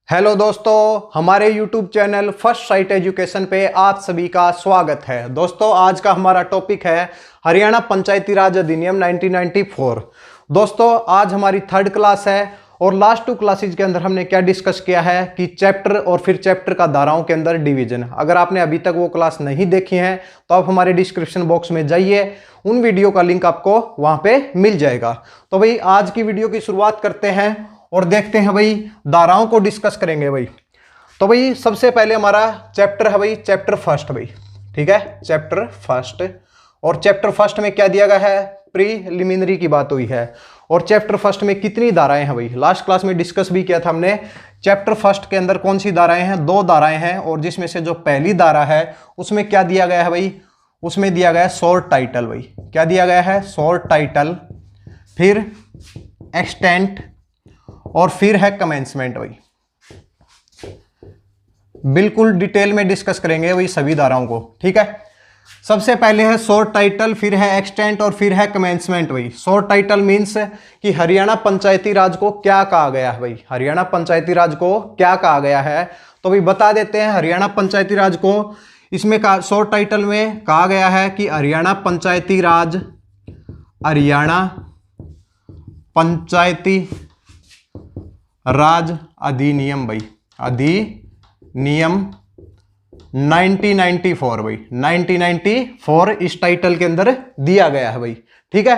Hello दोस्तों, हमारे YouTube channel first sight education पे आप सभी का स्वागत है। दोस्तों, आज का हमारा टॉपिक है हरियाणा पंचायती राज अधिनियम 1994। दोस्तों, आज हमारी थर्ड क्लास है और लास्ट 2 क्लासेज के अंदर हमने क्या डिस्कस किया है कि चैप्टर और फिर चैप्टर का धाराओं के अंदर डिवीजन। अगर आपने अभी तक वो क्लास नहीं देखी है तो आप हमारे डिस्क्रिप्शन बॉक्स में जाइए, उन वीडियो का लिंक आपको वहां पे मिल जाएगा। तो भाई आज की वीडियो की शुरुआत करते हैं और देखते हैं भाई, धाराओं को डिस्कस करेंगे भाई। तो भाई सबसे पहले हमारा चैप्टर है भाई, चैप्टर फर्स्ट भाई, ठीक है, चैप्टर फर्स्ट। और चैप्टर फर्स्ट में क्या दिया गया है, प्रीलिमिनरी की बात हुई है। और चैप्टर फर्स्ट में कितनी धाराएं हैं भाई, लास्ट क्लास में डिस्कस भी किया था हमने। चैप्टर फर्स्ट के अंदर कौन सी धाराएं हैं, 2 धाराएं हैं, और जिसमें से जो पहली धारा है उसमें क्या दिया गया है भाई, उसमें दिया गया है शॉर्ट टाइटल भाई। क्या दिया गया है, शॉर्ट टाइटल, फिर एक्सटेंट और फिर है कमेंसमेंट भाई। बिल्कुल डिटेल में डिस्कस करेंगे भाई सभी धाराओं को, ठीक है। सबसे पहले है शॉर्ट टाइटल, फिर है एक्सटेंट और फिर है कमेंसमेंट भाई। शॉर्ट टाइटल मींस कि हरियाणा पंचायती राज को क्या कहा गया है भाई, हरियाणा पंचायती राज को क्या कहा गया है। तो भाई बता देते हैं, हरियाणा पंचायती राज को इसमें शॉर्ट टाइटल में कहा गया है कि हरियाणा पंचायती राज, हरियाणा पंचायती राज अधिनियम भाई, अधिनियम 1994 भाई, 1994 इस टाइटल के अंदर दिया गया है भाई, ठीक है।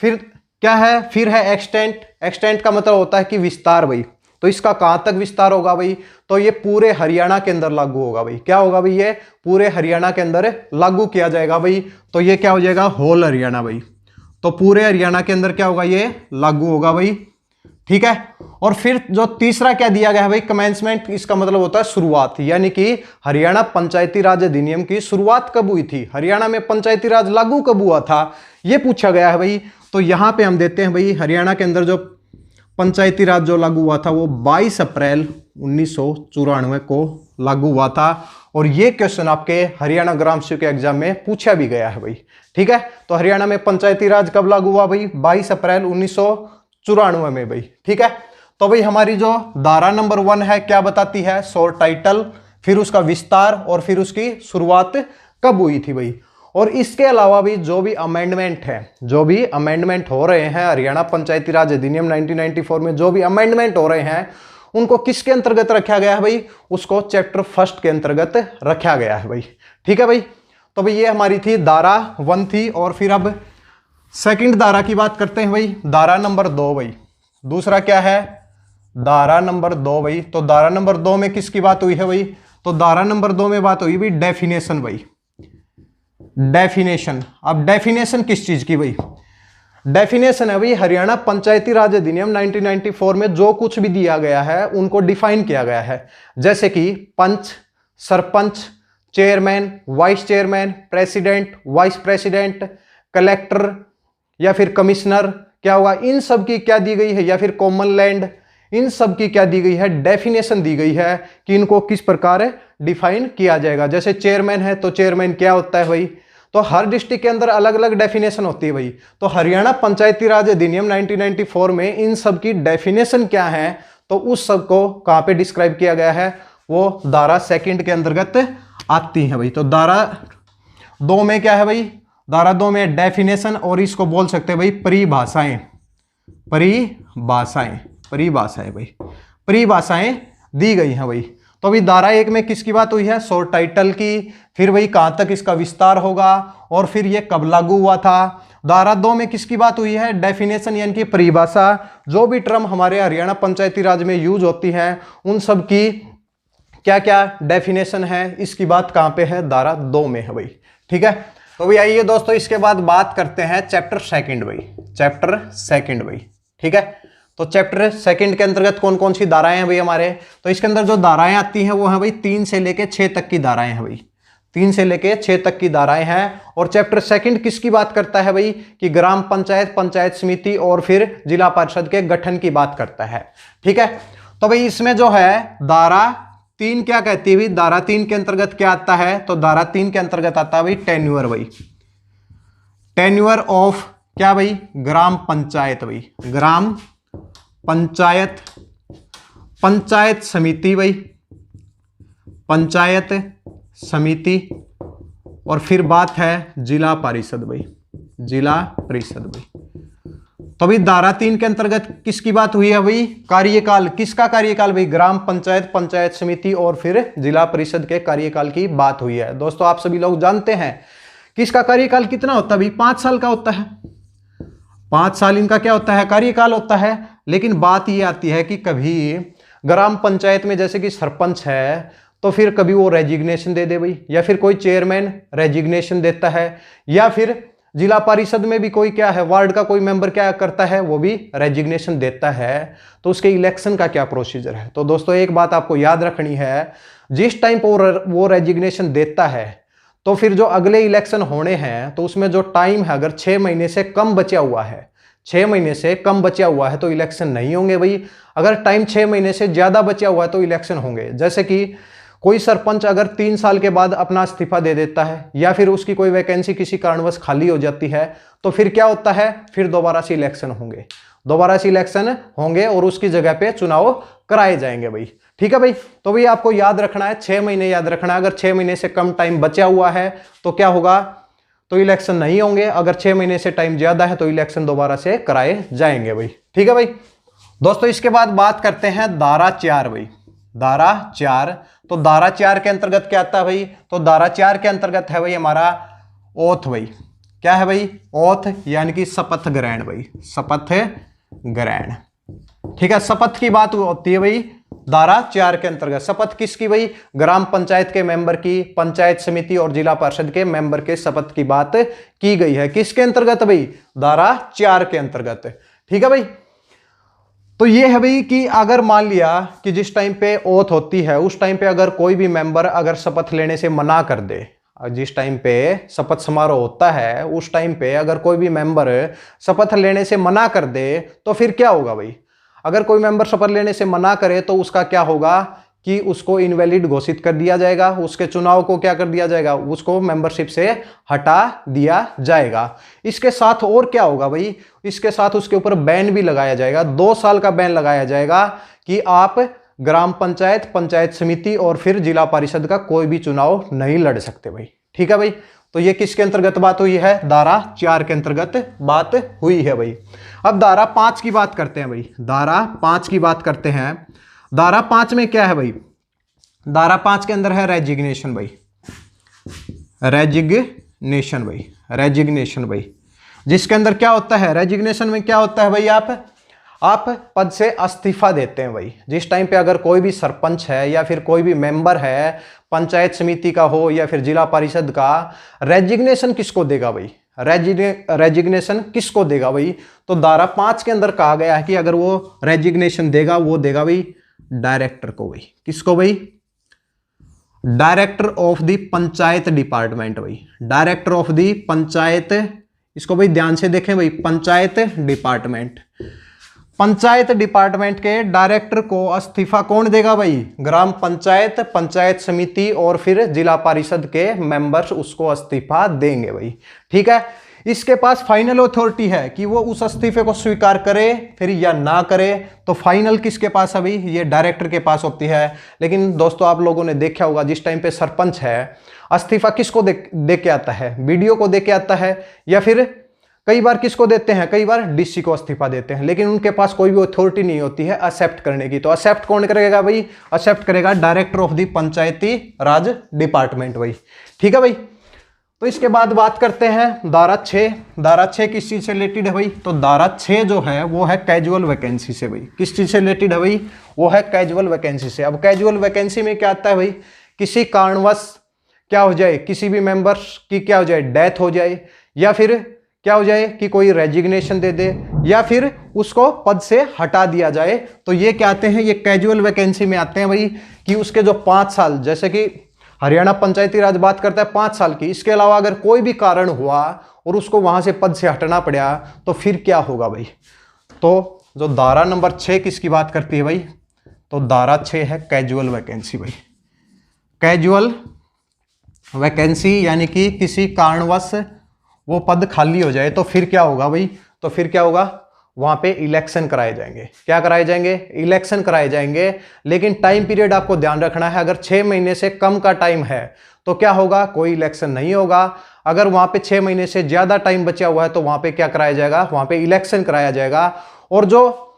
फिर क्या है, फिर है एक्सटेंट। एक्सटेंट का मतलब होता है कि विस्तार भाई। तो इसका कहां तक विस्तार होगा भाई, तो ये पूरे हरियाणा के अंदर लागू होगा भाई। क्या होगा भाई, ये पूरे हरियाणा के अंदर लागू किया जाएगा भाई। तो ये क्या हो जाएगा, होल हरियाणा भाई। तो पूरे हरियाणा के अंदर क्या होगा, ये लागू होगा भाई, ठीक है। और फिर जो तीसरा क्या दिया गया है भाई, कमेंसमेंट। इसका मतलब होता है शुरुआत, यानी कि हरियाणा पंचायती राज अधिनियम की शुरुआत कब हुई थी, हरियाणा में पंचायती राज लागू कब हुआ था, यह पूछा गया है भाई। तो यहां पे हम देते हैं भाई, हरियाणा के अंदर जो पंचायती राज जो लागू हुआ था वो 22 अप्रैल 1994 को लागू हुआ था। और ये क्वेश्चन आपके हरियाणा ग्राम सेवक एग्जाम में पूछा भी गया है भाई, ठीक है। तो हरियाणा में पंचायती राज कब लागू हुआ भाई, 22 अप्रैल 1994 में भाई, ठीक है। तो भाई हमारी जो धारा नंबर 1 है क्या बताती है, शॉर्ट टाइटल, फिर उसका विस्तार और फिर उसकी शुरुआत कब हुई थी भाई। और इसके अलावा भी जो भी अमेंडमेंट है, जो भी अमेंडमेंट हो रहे हैं हरियाणा पंचायती राज अधिनियम 1994 में जो भी अमेंडमेंट हो रहे हैं उनको किसके अंतर्गत रखा गया है भाई, उसको चैप्टर फर्स्ट के अंतर्गत रखा गया है भाई, ठीक है भाई। तो भाई ये हमारी थी धारा 1 थी। और फिर अब सेकंड धारा की बात करते हैं भाई, धारा नंबर 2 भाई। दूसरा क्या है, धारा नंबर 2 भाई। तो धारा नंबर 2 में किसकी बात हुई है भाई, तो धारा नंबर 2 में बात हुई भाई डेफिनेशन भाई, डेफिनेशन। अब डेफिनेशन किस चीज की भाई, डेफिनेशन है भाई हरियाणा पंचायती राज अधिनियम 1994 में जो कुछ भी दिया गया है उनको डिफाइन किया गया है। जैसे कि panch, sarpanch, chairman, vice chairman, president, vice president, collector या फिर कमिश्नर, क्या होगा, इन सब की क्या दी गई है, या फिर कॉमन लैंड, इन सब की क्या दी गई है, डेफिनेशन दी गई है कि इनको किस प्रकार डिफाइन किया जाएगा। जैसे चेयरमैन है तो चेयरमैन क्या होता है भाई, तो हर डिस्ट्रिक्ट के अंदर अलग अलग डेफिनेशन होती है भाई। तो हरियाणा पंचायती राज अधिनियम 1994 में इन सब की डेफिनेशन क्या है, तो उस सब को कहां पे डिस्क्राइब किया गया है, वो धारा 2 के अंतर्गत आती है भाई। तो धारा 2 में क्या है भाई, धारा 2 में डेफिनेशन, और इसको बोल सकते हैं भाई परिभाषाएं, परिभाषाएं, परिभाषाएं भाई, परिभाषाएं दी गई हैं भाई। तो अभी धारा 1 में किसकी बात हुई है, शॉर्ट टाइटल की, फिर भाई कहां तक इसका विस्तार होगा और फिर ये कब लागू हुआ था। धारा 2 में किसकी बात हुई है, डेफिनेशन यानी कि परिभाषा, जो भी टर्म हमारे हरियाणा पंचायती राज में यूज होती है उन सब की क्या क्या डेफिनेशन है, इसकी बात कहां पे है, धारा 2 में है भाई, ठीक है। तो भाई आइए दोस्तों, इसके बाद बात करते हैं चैप्टर 2 भाई, चैप्टर 2 भाई, ठीक है। तो चैप्टर 2 के अंतर्गत कौन कौन सी धाराएं हैं भाई हमारे, तो इसके अंदर जो धाराएं आती हैं वो है भाई 3 से लेके 6 तक की धाराएं हैं भाई, 3 से लेके 6 तक की धाराएं हैं। और चैप्टर 2 किसकी बात करता है भाई, कि ग्राम पंचायत, पंचायत समिति और फिर जिला परिषद के गठन की बात करता है, ठीक है। तो भाई इसमें जो है धारा 3 क्या कहती है भाई, धारा 3 के अंतर्गत क्या आता है, तो धारा 3 के अंतर्गत आता है भाई टेन्योर भाई, टेन्योर ऑफ क्या भाई, ग्राम पंचायत भाई, ग्राम पंचायत पंचायत समिति भाई, पंचायत समिति, और फिर बात है जिला परिषद भाई, जिला परिषद भाई। तो भाई धारा 3 के अंतर्गत किसकी बात हुई है भाई? कार्यकाल, किसका कार्यकाल भाई? ग्राम पंचायत, पंचायत समिति और फिर जिला परिषद के कार्यकाल की बात हुई है। दोस्तों आप सभी लोग जानते हैं कि इसका कार्यकाल कितना होता है भाई? 5 साल का होता है। 5 साल इनका क्या होता है? कार्यकाल होता है। लेकिन बात ये आती है कि कभी ग्राम पंचायत में जैसे कि सरपंच है तो फिर कभी वो रेजिग्नेशन दे दे भाई, या फिर कोई चेयरमैन रेजिग्नेशन देता है, या फिर जिला परिषद में भी कोई क्या है, वार्ड का कोई मेंबर क्या करता है, वो भी रेजिग्नेशन देता है। तो उसके इलेक्शन का क्या प्रोसीजर है? तो दोस्तों एक बात आपको याद रखनी है, जिस टाइम पर वो रेजिग्नेशन देता है तो फिर जो अगले इलेक्शन होने हैं तो उसमें जो टाइम है, अगर 6 महीने से कम बचा हुआ है, 6 महीने से कम बचा हुआ है तो इलेक्शन नहीं होंगे भाई। अगर टाइम 6 महीने से ज्यादा बचा हुआ है तो इलेक्शन होंगे। जैसे कि कोई सरपंच अगर 3 साल के बाद अपना इस्तीफा दे देता है, या फिर उसकी कोई वैकेंसी किसी कारणवश खाली हो जाती है, तो फिर क्या होता है? फिर दोबारा से इलेक्शन होंगे, दोबारा से इलेक्शन होंगे और उसकी जगह पे चुनाव कराए जाएंगे भाई। ठीक है भाई। तो भाई आपको याद रखना है, 6 महीने याद रखना है। अगर 6 महीने से कम टाइम बचा हुआ है तो क्या होगा? तो इलेक्शन नहीं होंगे। अगर 6 महीने से टाइम ज्यादा है तो इलेक्शन दोबारा से कराए जाएंगे भाई। ठीक है भाई। दोस्तों इसके बाद बात करते हैं धारा 4 भाई, धारा 4। तो धारा 4 के अंतर्गत क्या आता है भाई? तो धारा 4 के अंतर्गत है भाई हमारा ओथ भाई। क्या है भाई? ओथ, यानी कि शपथ ग्रहण भाई, शपथ ग्रहण। ठीक है, शपथ की बात होती है भाई धारा 4 के अंतर्गत। शपथ किसकी भाई? ग्राम पंचायत के मेंबर की, पंचायत समिति और जिला परिषद के मेंबर के शपथ की बात की गई है। किसके अंतर्गत भाई? धारा 4 के अंतर्गत। ठीक है भाई। तो ये है भाई कि अगर मान लिया कि जिस टाइम पे ओथ होती है उस टाइम पे अगर कोई भी मेंबर अगर शपथ लेने से मना कर दे, जिस टाइम पे शपथ समारोह होता है उस टाइम पे अगर कोई भी मेंबर शपथ लेने से मना कर दे तो फिर क्या होगा भाई? अगर कोई मेंबर शपथ लेने से मना करे तो उसका क्या होगा कि उसको इनवैलिड घोषित कर दिया जाएगा, उसके चुनाव को क्या कर दिया जाएगा? उसको मेंबरशिप से हटा दिया जाएगा। इसके साथ और क्या होगा भाई? इसके साथ उसके ऊपर बैन भी लगाया जाएगा, 2 साल का बैन लगाया जाएगा कि आप ग्राम पंचायत, पंचायत समिति और फिर जिला परिषद का कोई भी चुनाव नहीं लड़ सकते भाई। ठीक है भाई। तो ये किसके अंतर्गत बात हुई है? धारा 4 के अंतर्गत बात हुई है भाई। अब धारा 5 की बात करते हैं भाई, धारा 5 की बात करते हैं। धारा 5 में क्या है भाई? धारा 5 के अंदर है रेजिग्नेशन भाई, रेजिग्नेशन भाई, रेजिग्नेशन भाई। जिसके अंदर क्या होता है? रेजिग्नेशन में क्या होता है भाई? आप पद से इस्तीफा देते हैं भाई। जिस टाइम पे अगर कोई भी सरपंच है या फिर कोई भी मेंबर है, पंचायत समिति का हो या फिर जिला परिषद का, रेजिग्नेशन किसको देगा भाई? रेजिग्नेशन किसको देगा भाई? तो धारा 5 के अंदर कहा गया है कि अगर वो रेजिग्नेशन देगा, वो देगा भाई डायरेक्टर को भाई। किसको भाई? Director of the panchayat department भाई, डायरेक्टर ऑफ द पंचायत। इसको भाई ध्यान से देखें भाई, पंचायत डिपार्टमेंट। पंचायत डिपार्टमेंट के डायरेक्टर को इस्तीफा कौन देगा भाई? ग्राम पंचायत, पंचायत समिति और फिर जिला परिषद के मेंबर्स उसको इस्तीफा देंगे भाई। ठीक है। इसके पास फाइनल अथॉरिटी है कि वो उस इस्तीफे को स्वीकार करे फिर या ना करे। तो फाइनल किसके पास है भाई? ये डायरेक्टर के पास होती है। लेकिन दोस्तों आप लोगों ने देखा होगा जिस टाइम पे सरपंच है इस्तीफा किसको दे के आता है? बीडीओ को दे के आता है, या फिर कई बार किसको देते हैं? कई बार डीसी को इस्तीफा देते हैं। लेकिन उनके पास कोई भी अथॉरिटी नहीं होती है एक्सेप्ट करने की। तो एक्सेप्ट कौन करेगा भाई? एक्सेप्ट करेगा director of the Panchayati Raj department भाई। ठीक है भाई। तो इसके बाद बात करते हैं धारा 6। धारा 6 किस चीज से रिलेटेड है भाई? तो धारा 6 जो है वो है कैजुअल वैकेंसी से भाई। किस चीज से रिलेटेड है भाई? वो है कैजुअल वैकेंसी से। अब कैजुअल वैकेंसी में क्या आता है भाई? किसी कारणवश क्या हो जाए, किसी भी मेंबर की क्या हो जाए, डेथ हो जाए, या फिर क्या हो जाए कि कोई रेजिग्नेशन दे दे, या फिर उसको पद से हटा दिया जाए, तो ये क्या आते हैं? ये कैजुअल वैकेंसी में आते हैं भाई। कि उसके जो 5 साल, जैसे कि हरियाणा पंचायती राज बात करता है 5 साल की, इसके अलावा अगर कोई भी कारण हुआ और उसको वहां से पद से हटना पड़ा तो फिर क्या होगा भाई? तो जो धारा नंबर 6 किसकी बात करती है भाई? तो धारा 6 है कैजुअल वैकेंसी भाई। कैजुअल वैकेंसी यानी कि किसी कारणवश वो पद खाली हो जाए तो फिर क्या होगा भाई? तो फिर क्या होगा? वहां पे इलेक्शन कराए जाएंगे। क्या कराए जाएंगे? इलेक्शन कराए जाएंगे। लेकिन टाइम पीरियड आपको ध्यान रखना है, अगर 6 महीने से कम का टाइम है तो क्या होगा? कोई इलेक्शन नहीं होगा। अगर वहां पे 6 महीने से ज्यादा टाइम बचा हुआ है तो वहां पे क्या कराया जाएगा? वहां पे इलेक्शन कराया जाएगा। और जो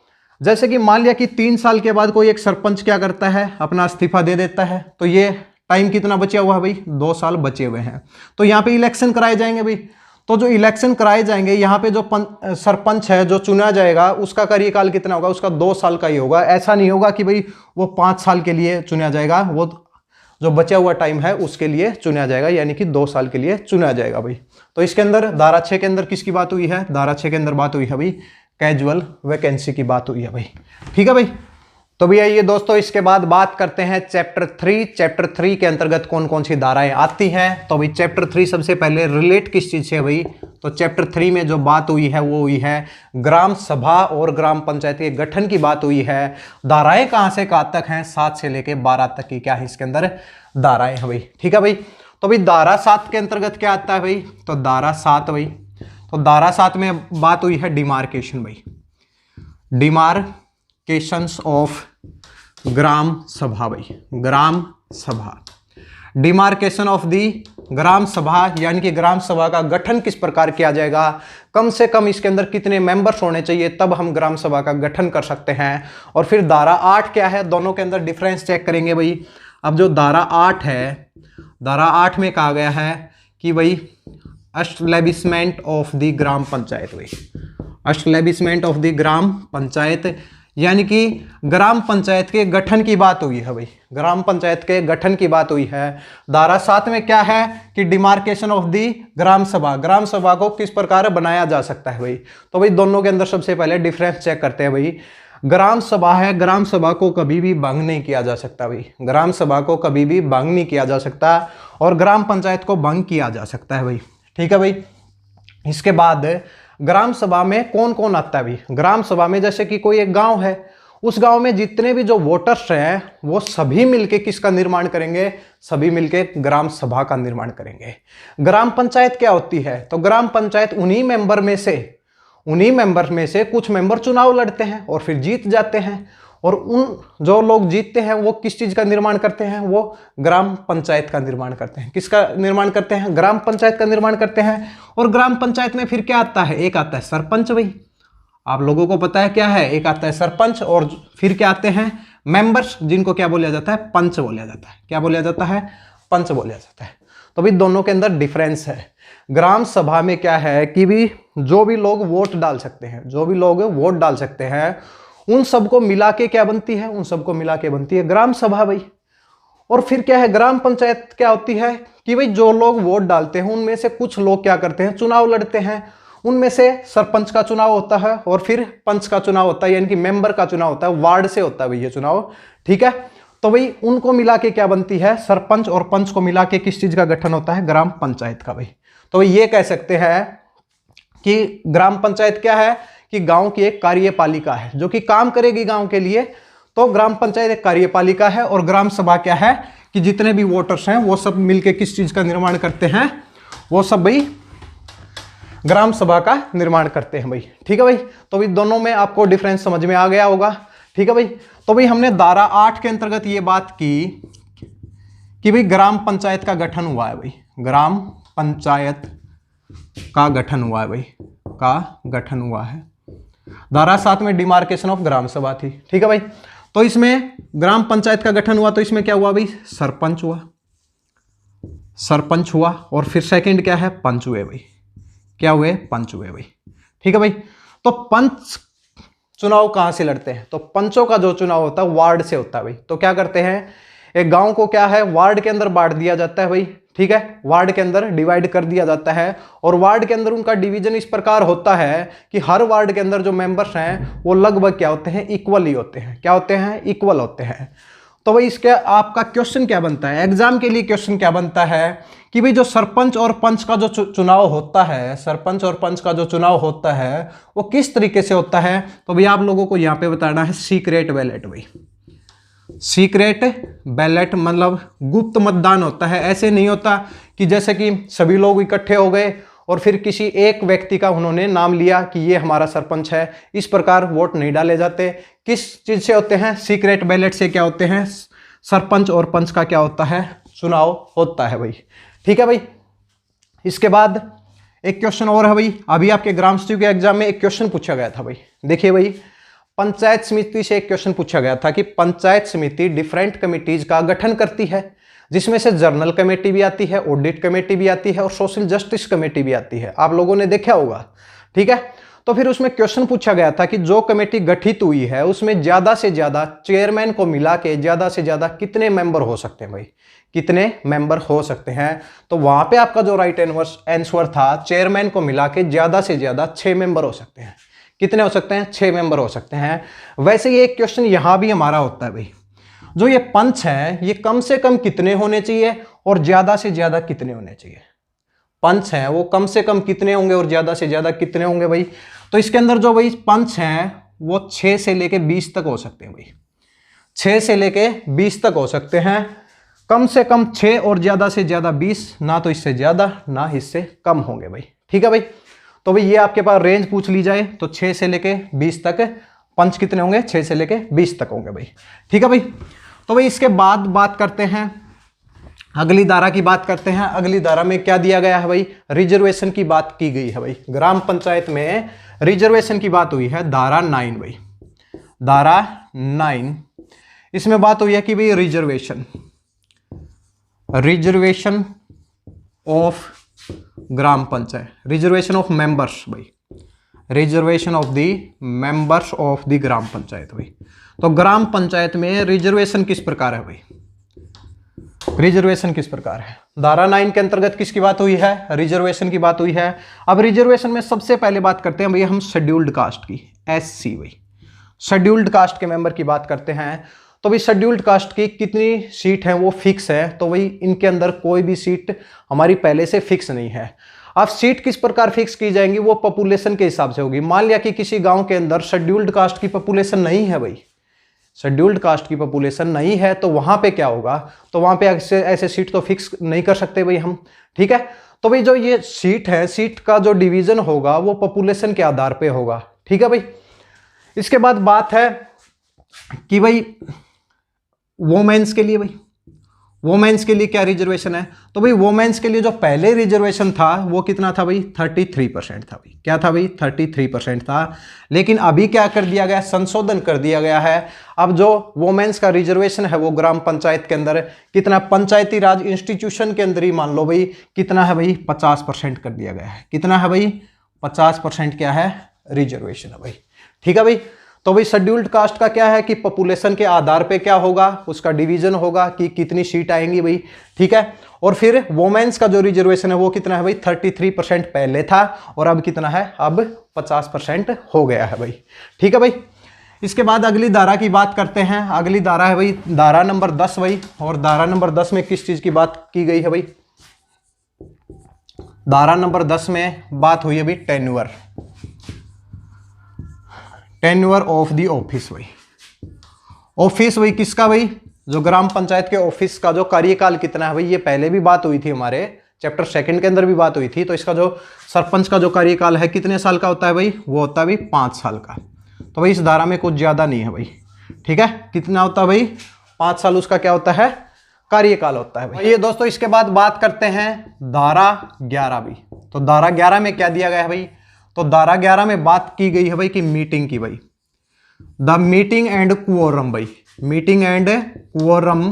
जैसे कि मान लिया कि 3 साल के बाद कोई एक सरपंच क्या करता है? अपना इस्तीफा दे देता है, तो ये टाइम कितना बचा हुआ है भाई? 2 साल बचे हुए हैं, तो यहाँ पे इलेक्शन कराए जाएंगे भाई। तो जो इलेक्शन कराए जाएंगे यहाँ पे जो सरपंच है जो चुना जाएगा उसका कार्यकाल कितना होगा? उसका 2 साल का ही होगा। ऐसा नहीं होगा कि भाई वो 5 साल के लिए चुना जाएगा, वो जो बचा हुआ टाइम है उसके लिए चुना जाएगा, यानी कि 2 साल के लिए चुना जाएगा भाई। तो इसके अंदर धारा 6 के अंदर किसकी बात हुई है? धारा 6 के अंदर बात हुई है भाई कैजुअल वैकेंसी की बात हुई है भाई। ठीक है भाई। तो भैया ये दोस्तों इसके बाद बात करते हैं चैप्टर 3। चैप्टर 3 के अंतर्गत कौन कौन सी धाराएं आती हैं? तो भाई चैप्टर 3 सबसे पहले रिलेट किस चीज से भाई? तो चैप्टर 3 में जो बात हुई है वो हुई है ग्राम सभा और ग्राम पंचायत के गठन की बात हुई है। धाराएं कहां से कहां तक हैं? 7 से लेके 12 तक की क्या है इसके अंदर धाराएं हैं भाई। ठीक है भाई। तो भाई धारा 7 के अंतर्गत क्या आता है भाई? तो धारा 7 भाई, तो धारा 7 में बात हुई है डिमार्केशन भाई, डिमार्केशंस ऑफ ग्राम सभा भाई, ग्राम सभा, demarcation of the gram sabha, यानी कि ग्राम सभा का गठन किस प्रकार किया जाएगा, कम से कम इसके अंदर कितने मेंबर्स होने चाहिए तब हम ग्राम सभा का गठन कर सकते हैं। और फिर धारा 8 क्या है? दोनों के अंदर डिफरेंस चेक करेंगे भाई। अब जो धारा 8 है, धारा 8 में कहा गया है कि भाई establishment of the gram panchayat भाई, establishment of the gram panchayat, यानी कि ग्राम पंचायत के गठन की बात हुई है भाई, ग्राम पंचायत के गठन की बात हुई है। धारा 7 में क्या है कि डिमार्केशन ऑफ दी ग्राम सभा, ग्राम सभा को किस प्रकार बनाया जा सकता है भाई। तो भाई दोनों के अंदर सबसे पहले डिफरेंस चेक करते हैं भाई। ग्राम सभा है, ग्राम सभा को कभी भी भंग नहीं किया जा सकता भाई, ग्राम सभा को कभी भी भंग नहीं किया जा सकता, और ग्राम पंचायत को भंग किया जा सकता है भाई। ठीक है भाई। इसके बाद ग्राम सभा में कौन कौन आता है भाई? ग्राम सभा में जैसे कि कोई एक गांव है, उस गांव में जितने भी जो वोटर्स हैं वो सभी मिलके किसका निर्माण करेंगे? सभी मिलके ग्राम सभा का निर्माण करेंगे। ग्राम पंचायत क्या होती है? तो ग्राम पंचायत उन्हीं मेंबर में से कुछ मेंबर चुनाव लड़ते हैं और फिर जीत जाते हैं, और उन जो लोग जीतते हैं वो किस चीज का निर्माण करते हैं? वो ग्राम पंचायत का निर्माण करते हैं। किसका निर्माण करते हैं? ग्राम पंचायत का निर्माण करते हैं। और ग्राम पंचायत में फिर क्या आता है? एक आता है सरपंच भाई, आप लोगों को पता है क्या है? एक आता है सरपंच, और फिर क्या आते हैं? मेंबर्स, जिनको क्या बोला जाता है? पंच बोला जाता है। क्या बोला जाता है? पंच बोला जाता है। तो भाई दोनों के अंदर डिफरेंस है। ग्राम सभा में क्या है कि भी जो भी लोग वोट डाल सकते हैं, जो भी लोग वोट डाल सकते हैं, उन सबको मिला के क्या बनती है? उन सबको मिला के बनती है ग्राम सभा भाई। और फिर क्या है? ग्राम पंचायत क्या होती है कि भाई जो लोग वोट डालते हैं उनमें से कुछ लोग क्या करते हैं? चुनाव लड़ते हैं। उनमें से सरपंच का चुनाव होता है और फिर पंच का चुनाव होता है, यानी कि मेंबर का चुनाव होता है, वार्ड से होता है भाई ये चुनाव। ठीक है। तो भाई उनको मिला के क्या बनती है? सरपंच और पंच को मिला के किस चीज का गठन होता है? ग्राम पंचायत का भाई। तो भाई ये कह सकते हैं कि ग्राम पंचायत क्या है कि गांव की एक कार्यपालिका है जो कि काम करेगी गांव के लिए। तो ग्राम पंचायत एक कार्यपालिका है, और ग्राम सभा क्या है कि जितने भी वोटर्स हैं वो सब मिलके किस चीज का निर्माण करते हैं? वो सब भाई ग्राम सभा का निर्माण करते हैं भाई। ठीक है भाई। तो भाई दोनों में आपको डिफरेंस समझ में आ गया होगा। ठीक है भाई। तो भाई हमने धारा 8 के अंतर्गत ये बात की कि भाई ग्राम पंचायत का गठन हुआ है भाई, ग्राम पंचायत का गठन हुआ है भाई, का गठन हुआ है। धारा 7 में डिमार्केशन ऑफ ग्राम सभा थी। ठीक है भाई। तो इसमें ग्राम पंचायत का गठन हुआ, तो इसमें क्या हुआ भाई? सरपंच हुआ, सरपंच हुआ, और फिर सेकंड क्या है? पंच हुए भाई। क्या हुए? पंच हुए भाई। ठीक है भाई। तो पंच चुनाव कहां से लड़ते हैं? तो पंचों का जो चुनाव होता है वार्ड से होता है भाई। तो क्या करते हैं? एक गांव को क्या है? वार्ड के अंदर बांट दिया जाता है भाई। ठीक है। वार्ड के अंदर डिवाइड कर दिया जाता है, और वार्ड के अंदर उनका डिवीजन इस प्रकार होता है कि हर वार्ड के अंदर जो मेंबर्स हैं वो लगभग क्या होते हैं? इक्वल ही होते हैं। क्या होते हैं? इक्वल होते हैं। तो भाई इसके आपका क्वेश्चन क्या बनता है? एग्जाम के लिए क्वेश्चन क्या बनता है कि भाई जो सरपंच और पंच का जो चुनाव होता है, सरपंच और पंच का जो चुनाव होता है वो किस तरीके से होता है? तो भाई आप लोगों को यहाँ पे बताना है सीक्रेट बैलेट भाई। सीक्रेट बैलेट मतलब गुप्त मतदान होता है। ऐसे नहीं होता कि जैसे कि सभी लोग इकट्ठे हो गए और फिर किसी एक व्यक्ति का उन्होंने नाम लिया कि ये हमारा सरपंच है। इस प्रकार वोट नहीं डाले जाते। किस चीज से होते हैं? सीक्रेट बैलेट से क्या होते हैं? सरपंच और पंच का क्या होता है? चुनाव होता है भाई। ठीक है भाई। इसके बाद एक क्वेश्चन और है भाई, अभी आपके ग्राम सचिव के एग्जाम में एक क्वेश्चन पूछा गया था भाई। देखिए भाई, पंचायत समिति से एक क्वेश्चन पूछा गया था कि पंचायत समिति डिफरेंट कमिटीज का गठन करती है, जिसमें से जर्नल कमेटी भी आती है, ऑडिट कमेटी भी आती है और सोशल जस्टिस कमेटी भी आती है। आप लोगों ने देखा होगा। ठीक है। तो फिर उसमें क्वेश्चन पूछा गया था कि जो कमेटी गठित हुई है उसमें ज्यादा से ज्यादा चेयरमैन को मिला के ज्यादा से ज्यादा कितने मेंबर हो सकते हैं भाई? कितने मेंबर हो सकते हैं? तो वहां पे आपका जो राइट आंसर था, चेयरमैन को मिला के ज्यादा से ज्यादा 6 मेंबर हो सकते हैं। कितने हो सकते हैं? 6 मेंबर हो सकते हैं। वैसे ये एक क्वेश्चन यहां भी हमारा होता है भाई, जो ये पंच है ये कम से कम कितने होने चाहिए और ज्यादा से ज्यादा कितने होने चाहिए? पंच है वो कम से कम कितने होंगे और ज्यादा से ज्यादा कितने होंगे भाई? तो इसके अंदर जो भाई पंच हैं वो 6 से लेके 20 तक हो सकते हैं भाई। 6 से लेके 20 तक हो सकते हैं। कम से कम 6 और ज्यादा से ज्यादा 20, ना तो इससे ज्यादा ना इससे कम होंगे भाई। ठीक है भाई। तो भाई ये आपके पास रेंज पूछ ली जाए तो 6 से लेके 20 तक पंच कितने होंगे? 6 से लेके 20 तक होंगे भाई। ठीक है भाई। तो भाई इसके बाद बात करते हैं, अगली धारा की बात करते हैं। अगली धारा में क्या दिया गया है भाई? रिजर्वेशन की बात की गई है भाई। ग्राम पंचायत में रिजर्वेशन की बात हुई है, धारा 9 भाई। धारा 9 इसमें बात हुई है कि भाई reservation of gram panchayat, reservation of members भाई, reservation of the members of the gram panchayat भाई। तो ग्राम पंचायत में रिजर्वेशन किस प्रकार है भाई? रिजर्वेशन किस प्रकार है? धारा 9 के अंतर्गत किसकी बात हुई है? रिजर्वेशन की बात हुई है। अब रिजर्वेशन में सबसे पहले बात करते हैं भैया हम शेड्यूल्ड कास्ट की, एससी भाई। शेड्यूल्ड कास्ट के मेंबर की बात करते हैं। तो भाई शेड्यूल्ड कास्ट की कितनी सीट है वो फिक्स है। तो भाई इनके अंदर कोई भी सीट हमारी पहले से फिक्स नहीं है। अब सीट किस प्रकार फिक्स की जाएंगी? वो पॉपुलेशन के हिसाब से होगी। मान लिया कि किसी गांव के अंदर शेड्यूल्ड कास्ट की पॉपुलेशन नहीं है भाई, शेड्यूल्ड कास्ट की पॉपुलेशन नहीं है, तो वहां पे क्या होगा? तो वहां पे ऐसे सीट तो फिक्स नहीं कर सकते भाई हम। ठीक है। तो भाई जो ये सीट है, सीट का जो डिवीजन होगा वो पॉपुलेशन के आधार पे होगा। ठीक है भाई। इसके बाद बात है कि भाई वोमेन्स के लिए भाई, वोमेन्स के लिए क्या रिजर्वेशन है? तो भाई वोमेन्स के लिए जो पहले रिजर्वेशन था वो कितना था भाई? 33% था भाई। क्या था भाई? 33% था। लेकिन अभी क्या कर दिया गया? संशोधन कर दिया गया है। अब जो वोमेन्स का रिजर्वेशन है वो ग्राम पंचायत के अंदर कितना, पंचायती राज इंस्टीट्यूशन के अंदर ही मान लो भाई कितना है भाई? 50% कर दिया गया है। कितना है भाई? 50% क्या है? रिजर्वेशन है भाई। ठीक है भाई। तो भाई शेड्यूल्ड कास्ट का क्या है कि पॉपुलेशन के आधार पे क्या होगा? उसका डिवीजन होगा कि कितनी सीट आएंगी भाई। ठीक है। और फिर वोमेन्स का जो रिजर्वेशन है वो कितना है भाई? 33% पहले था और अब कितना है? अब 50% हो गया है भाई। ठीक है भाई। इसके बाद अगली धारा की बात करते हैं। अगली धारा है भाई धारा नंबर 10 भाई। और धारा नंबर 10 में किस चीज की बात की गई है भाई? धारा नंबर 10 में बात हुई है भाई tenure, tenure of the office भाई। ऑफिस भाई किसका भाई? जो ग्राम पंचायत के ऑफिस का जो कार्यकाल कितना है भाई? ये पहले भी बात हुई थी, हमारे चैप्टर 2 के अंदर भी बात हुई थी। तो इसका जो सरपंच का जो कार्यकाल है कितने साल का होता है भाई? वो होता है भाई 5 साल का। तो भाई इस धारा में कुछ ज्यादा नहीं है भाई। ठीक है। कितना होता है भाई? 5 साल उसका क्या होता है? कार्यकाल होता है भाई। ये दोस्तों इसके बाद बात करते हैं धारा 11 भी। तो धारा 11 में क्या दिया गया है भाई? तो धारा 11 में बात की गई है भाई कि मीटिंग की भाई, द मीटिंग एंड क्वोरम भाई, meeting and quorum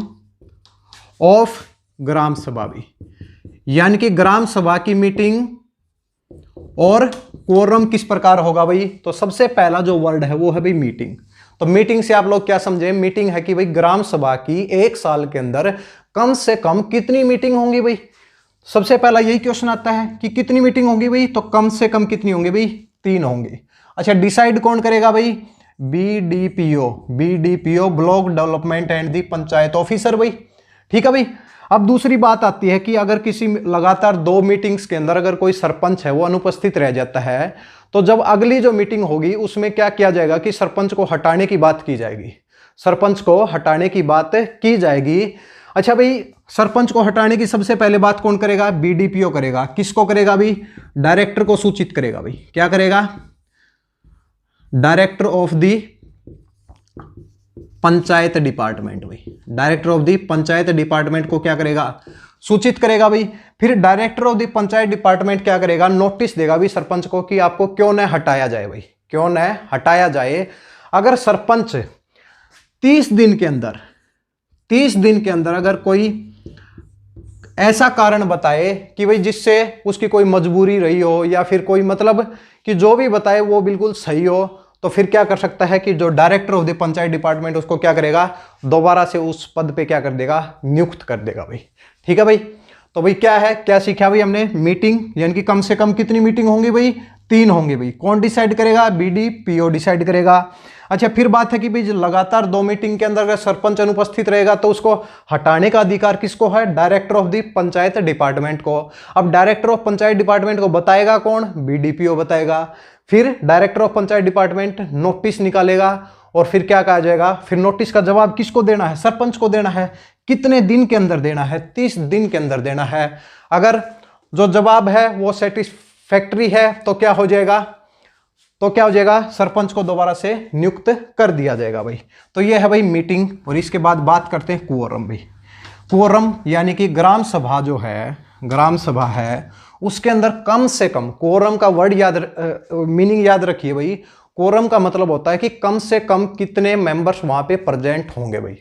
of gram सभा भी, यानी कि ग्राम सभा की मीटिंग और क्वोरम किस प्रकार होगा भाई? तो सबसे पहला जो वर्ड है वो है भाई मीटिंग। तो मीटिंग से आप लोग क्या समझे? मीटिंग है कि भाई ग्राम सभा की 1 साल के अंदर कम से कम कितनी मीटिंग होंगी भाई? सबसे पहला यही क्वेश्चन आता है कि कितनी मीटिंग होगी भाई? तो कम से कम कितनी होंगी भाई? 3 होंगी। अच्छा, डिसाइड कौन करेगा भाई? BDPO, BDPO block development and the panchayat officer भाई। ठीक है भाई। अब दूसरी बात आती है कि अगर किसी लगातार 2 मीटिंग्स के अंदर अगर कोई सरपंच है वो अनुपस्थित रह जाता है, तो जब अगली जो मीटिंग होगी उसमें क्या किया जाएगा कि सरपंच को हटाने की बात की जाएगी, सरपंच को हटाने की बात की जाएगी। अच्छा भाई, सरपंच को हटाने की सबसे पहले बात कौन करेगा? बीडीपीओ करेगा। किसको करेगा भाई? डायरेक्टर को सूचित करेगा भाई। क्या करेगा? Director of the panchayat department भाई। Director of the panchayat department को क्या करेगा? सूचित करेगा भाई। फिर director of the panchayat department क्या करेगा? नोटिस देगा भाई सरपंच को कि आपको क्यों न हटाया जाए भाई, क्यों न हटाया जाए। अगर सरपंच 30 दिन के अंदर अगर कोई ऐसा कारण बताए कि भाई जिससे उसकी कोई मजबूरी रही हो, या फिर कोई मतलब कि जो भी बताए वो बिल्कुल सही हो, तो फिर क्या कर सकता है कि जो director of the panchayat department उसको क्या करेगा? दोबारा से उस पद पे क्या कर देगा? नियुक्त कर देगा भाई। ठीक है भाई। तो भाई क्या है, क्या सीखा भाई हमने? मीटिंग, यानी कि कम से कम कितनी मीटिंग होंगी भाई? 3 होंगी भाई। कौन डिसाइड करेगा? बीडीपीओ डिसाइड करेगा। अच्छा, फिर बात है कि भाई लगातार 2 मीटिंग के अंदर अगर सरपंच अनुपस्थित रहेगा तो उसको हटाने का अधिकार किसको है? Director of the panchayat department को। अब डायरेक्टर ऑफ पंचायत डिपार्टमेंट को बताएगा कौन? बीडीपीओ बताएगा। फिर director of panchayat department notice निकालेगा, और फिर क्या कहा जाएगा? फिर नोटिस का जवाब किसको देना है? सरपंच को देना है। कितने दिन के अंदर देना है? 30 दिन के अंदर देना है। अगर जो जवाब है वो सेटिस्फैक्ट्री है तो क्या हो जाएगा? सरपंच को दोबारा से नियुक्त कर दिया जाएगा भाई। तो ये है भाई मीटिंग। और इसके बाद बात करते हैं क्वोरम भाई। क्वोरम यानी कि ग्राम सभा जो है, ग्राम सभा है, उसके अंदर कम से कम, क्वोरम का वर्ड मीनिंग याद रखिए भाई। क्वोरम का मतलब होता है कि कम से कम कितने मेंबर्स वहां पे प्रेजेंट होंगे भाई।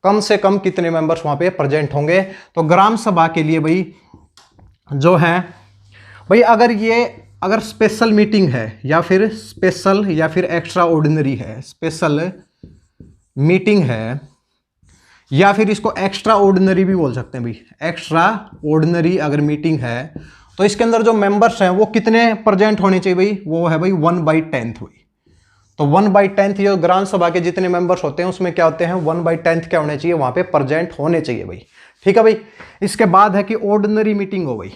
कम से कम कितने मेंबर्स वहां पे प्रेजेंट होंगे। तो ग्राम सभा के लिए भाई जो है भाई, अगर स्पेशल मीटिंग है या फिर एक्स्ट्रा ऑर्डिनरी है, स्पेशल मीटिंग है या फिर इसको एक्स्ट्रा ऑर्डिनरी भी बोल सकते हैं भाई। एक्स्ट्रा ऑर्डिनरी अगर मीटिंग है तो इसके अंदर जो मेंबर्स हैं वो कितने प्रेजेंट होने चाहिए भाई? वो है भाई 1/10 भाई। तो 1/10 ये ग्राम सभा के जितने मेंबर्स होते हैं उसमें क्या होते हैं? 1/10 क्या होने चाहिए? वहां पे प्रेजेंट होने चाहिए भाई। ठीक है भाई। इसके बाद है कि ऑर्डिनरी मीटिंग हो भाई।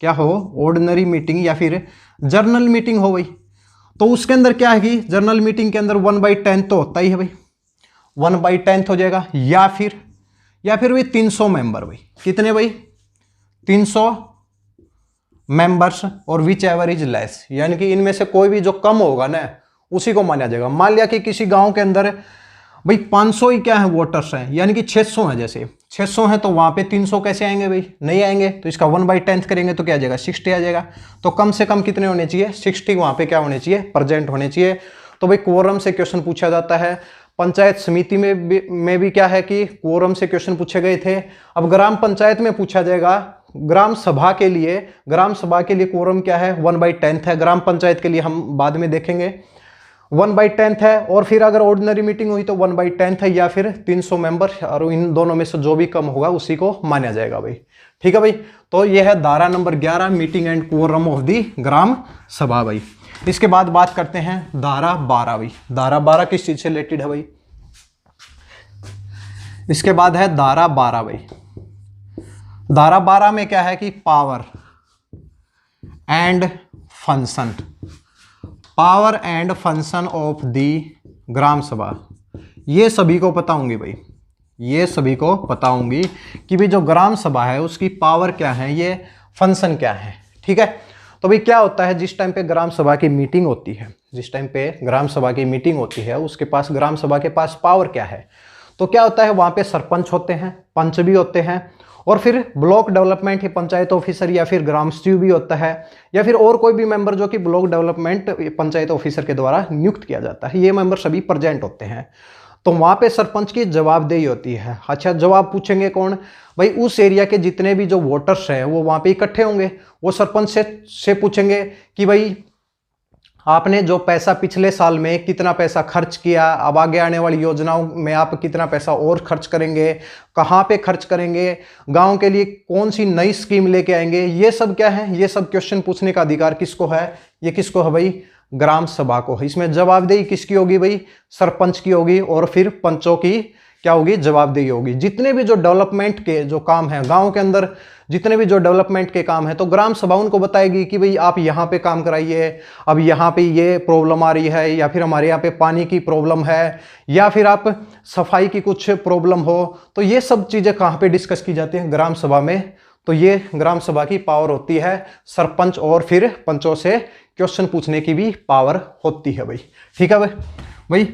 क्या हो? ऑर्डिनरी मीटिंग या फिर जर्नल मीटिंग हो भाई। तो उसके अंदर क्या है कि जर्नल मीटिंग के अंदर 1/10 तो होता ही है भाई, 1/10 हो जाएगा। या फिर भाई 300 मेंबर भाई। कितने भाई? 300 मेंबर्स, और विच एवर इज लेस, यानी कि इनमें से कोई भी जो कम होगा ना उसी को माना जाएगा। मान लिया कि किसी गांव के अंदर भाई 500 ही क्या है वोटर्स हैं, यानी कि 600 हैं, जैसे 600 हैं तो वहां पे 300 कैसे आएंगे भाई? नहीं आएंगे। तो इसका 1/10 करेंगे तो क्या आ जाएगा? 60 आ जाएगा। तो कम से कम कितने होने चाहिए? 60 वहां पे क्या होने चाहिए? प्रेजेंट होने चाहिए। तो भाई क्वोरम से क्वेश्चन पूछा जाता है। पंचायत समिति में भी क्या है कि क्वोरम से क्वेश्चन पूछे गए थे। अब ग्राम पंचायत में पूछा जाएगा। ग्राम सभा के लिए क्वोरम क्या है? 1/10 है। ग्राम पंचायत के लिए हम बाद में देखेंगे, 1/10 है। और फिर अगर ऑर्डिनरी मीटिंग हुई तो 1/10 है, या फिर 300 मेंबर, और इन दोनों में से जो भी कम होगा उसी को माना जाएगा भाई। ठीक है भाई। तो यह है धारा number 11, meeting and quorum of the gram sabha भाई। इसके बाद बात करते हैं धारा 12 भाई। धारा 12 किस चीज से रिलेटेड है भाई? इसके बाद है धारा 12 भाई। धारा 12 में क्या है कि power and function of the gram sabha, ये सभी को पता होंगी भाई। ये सभी को पता होंगी कि भाई जो ग्राम सभा है उसकी पावर क्या है, ये फंक्शन क्या है। ठीक है। तो भाई क्या होता है, जिस टाइम पे ग्राम सभा की मीटिंग होती है, उसके पास, ग्राम सभा के पास पावर क्या है? तो क्या होता है, वहां पे सरपंच होते हैं, पंच भी होते हैं, और फिर ब्लॉक डेवलपमेंट या पंचायत ऑफिसर या फिर ग्राम सचिव भी होता है, या फिर और कोई भी मेंबर जो कि ब्लॉक डेवलपमेंट पंचायत ऑफिसर के द्वारा नियुक्त किया जाता है। ये मेंबर सभी प्रेजेंट होते हैं। तो वहां पे सरपंच की जवाबदेही होती है। अच्छा, जवाब पूछेंगे कौन भाई? उस एरिया के जितने भी जो वोटर्स हैं वो वहां पे इकट्ठे होंगे, वो सरपंच से पूछेंगे कि भाई आपने जो पैसा पिछले साल में कितना पैसा खर्च किया, अब आगे आने वाली योजनाओं में आप कितना पैसा और खर्च करेंगे, कहाँ पे खर्च करेंगे, गांव के लिए कौन सी नई स्कीम लेके आएंगे। ये सब क्या है, ये सब क्वेश्चन पूछने का अधिकार किसको है? ये किसको है भाई? ग्राम सभा को। इसमें जवाबदेही किसकी होगी भाई? सरपंच की होगी, और फिर पंचों की क्या होगी, जवाबदेही होगी। जितने भी जो डेवलपमेंट के जो काम है गांव के अंदर, जितने भी जो डेवलपमेंट के काम है, तो ग्राम सभा उनको बताएगी कि भाई आप यहाँ पे काम कराइए, अब यहाँ पे ये प्रॉब्लम आ रही है, या फिर हमारे यहाँ पे पानी की प्रॉब्लम है, या फिर आप सफाई की कुछ प्रॉब्लम हो, तो ये सब चीजें कहाँ पे डिस्कस की जाती हैं, ग्राम सभा में। तो ये ग्राम सभा की पावर होती है। सरपंच और फिर पंचों से क्वेश्चन पूछने की भी पावर होती है भाई। ठीक है भाई।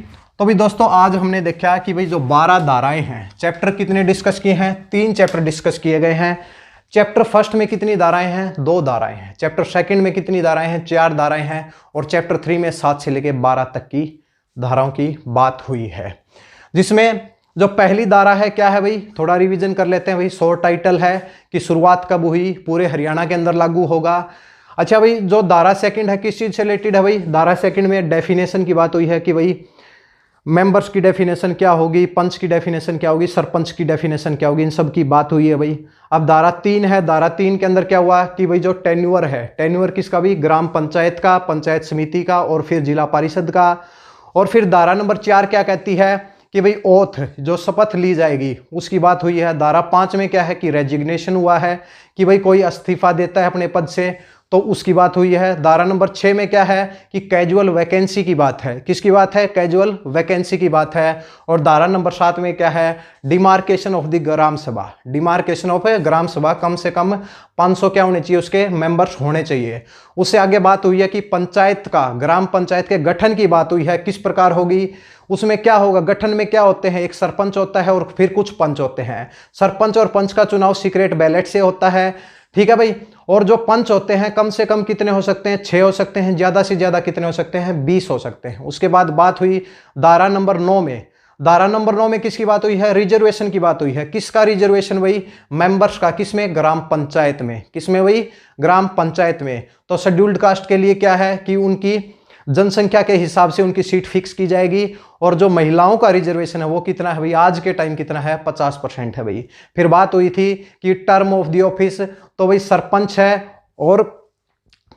तो भाई दोस्तों आज हमने देखा कि भाई जो 12 धाराएं हैं, चैप्टर कितने डिस्कस किए हैं, 3 चैप्टर डिस्कस किए गए हैं। चैप्टर फर्स्ट में कितनी धाराएं हैं, 2 धाराएं हैं। चैप्टर सेकंड में कितनी धाराएं हैं, 4 धाराएं हैं। और चैप्टर 3 में 7 से लेकर 12 तक की धाराओं की बात हुई है, जिसमें जो पहली धारा है क्या है भाई, थोड़ा रिवीजन कर लेते हैं भाई। शॉर्ट टाइटल है कि शुरुआत कब हुई, पूरे हरियाणा के अंदर लागू होगा। अच्छा भाई, जो धारा सेकंड है किस चीज से रिलेटेड है भाई, धारा सेकंड में डेफिनेशन की बात हुई है कि भाई मेंबर्स की डेफिनेशन क्या होगी, पंच की डेफिनेशन क्या होगी, सरपंच की डेफिनेशन क्या होगी, इन सब की बात हुई है भाई। अब धारा 3 है, धारा 3 के अंदर क्या हुआ कि भाई जो टेन्योर है, टेन्योर किसका भी, ग्राम पंचायत का, पंचायत समिति का और फिर जिला परिषद का। और फिर धारा नंबर 4 क्या कहती है कि भाई ओथ, जो शपथ ली जाएगी, उसकी बात हुई है। धारा 5 में क्या है कि रेजिग्नेशन हुआ है, कि भाई कोई इस्तीफा देता है अपने पद से, तो उसकी बात हुई है। धारा नंबर 6 में क्या है कि कैजुअल वैकेंसी की बात है, किसकी बात है, कैजुअल वैकेंसी की बात है। और धारा नंबर 7 में क्या है, डिमार्केशन ऑफ द ग्राम सभा, डिमार्केशन ऑफ ग्राम सभा, कम से कम 500 क्या होने चाहिए, उसके मेंबर्स होने चाहिए। उससे आगे बात हुई है कि पंचायत का, ग्राम पंचायत के गठन की बात हुई है, किस प्रकार होगी, उसमें क्या होगा, गठन में क्या होते हैं, एक सरपंच होता है और फिर कुछ पंच होते हैं। सरपंच और पंच का चुनाव सीक्रेट बैलेट से होता है। ठीक है भाई। और जो पंच होते हैं कम से कम कितने हो सकते हैं, 6 हो सकते हैं, ज्यादा से ज्यादा कितने हो सकते हैं, 20 हो सकते हैं। उसके बाद बात हुई धारा नंबर 9 में, धारा नंबर 9 में किसकी बात हुई है, रिजर्वेशन की बात हुई है। किसका रिजर्वेशन भाई, मेंबर्स का, किसमें, ग्राम पंचायत में, किसमें भाई, ग्राम पंचायत में। तो शेड्यूल्ड कास्ट के लिए क्या है कि उनकी जनसंख्या के हिसाब से उनकी सीट फिक्स की जाएगी। और जो महिलाओं का रिजर्वेशन है वो कितना है भाई, आज के टाइम कितना है, 50% है भाई। फिर बात हुई थी कि टर्म ऑफ द ऑफिस, तो भाई सरपंच है और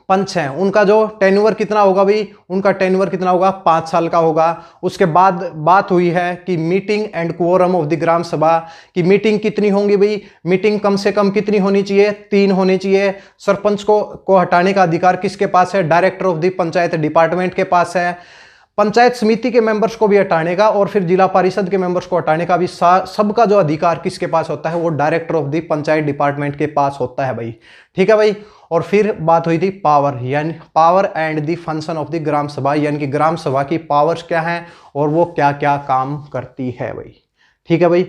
पंच हैं, उनका जो टेन्योर कितना होगा भाई, उनका टेन्योर कितना होगा, 5 साल का होगा। उसके बाद बात हुई है कि meeting and quorum of the gram सभा, की मीटिंग कितनी होंगी भाई, मीटिंग कम से कम कितनी होनी चाहिए, 3 होनी चाहिए। सरपंच को हटाने का अधिकार किसके पास है, director of the panchayat department के पास है। पंचायत समिति के मेंबर्स को भी हटाने का और फिर जिला परिषद के मेंबर्स को हटाने का भी सबका जो अधिकार किसके पास होता है, वो director of the panchayat department के पास होता है भाई। ठीक है भाई। और फिर बात हुई थी पावर, यानी power and the function of the gram sabha, यानी कि ग्राम सभा की पावर्स क्या हैं और वो क्या क्या काम करती है भाई। ठीक है भाई।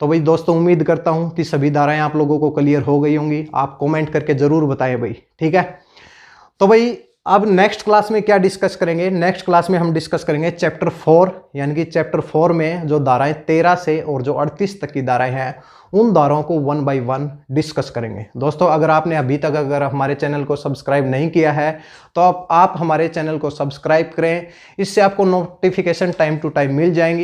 तो भाई दोस्तों उम्मीद करता हूं कि सभी धाराएं आप लोगों को क्लियर हो गई होंगी। आप कमेंट करके जरूर बताएं भाई। ठीक है। तो भाई अब नेक्स्ट क्लास में क्या डिस्कस करेंगे, नेक्स्ट क्लास में हम डिस्कस करेंगे चैप्टर 4, यानी कि चैप्टर 4 में जो धाराएं 13 से और जो 38 तक की धाराएं हैं, उन धाराओं को 1 बाय 1 डिस्कस करेंगे। दोस्तों अगर आपने अभी तक अगर हमारे चैनल को सब्सक्राइब नहीं किया है तो आप हमारे चैनल को सब्सक्राइब करें, इससे आपको नोटिफिकेशन टाइम टू टाइम मिल जाएंगी।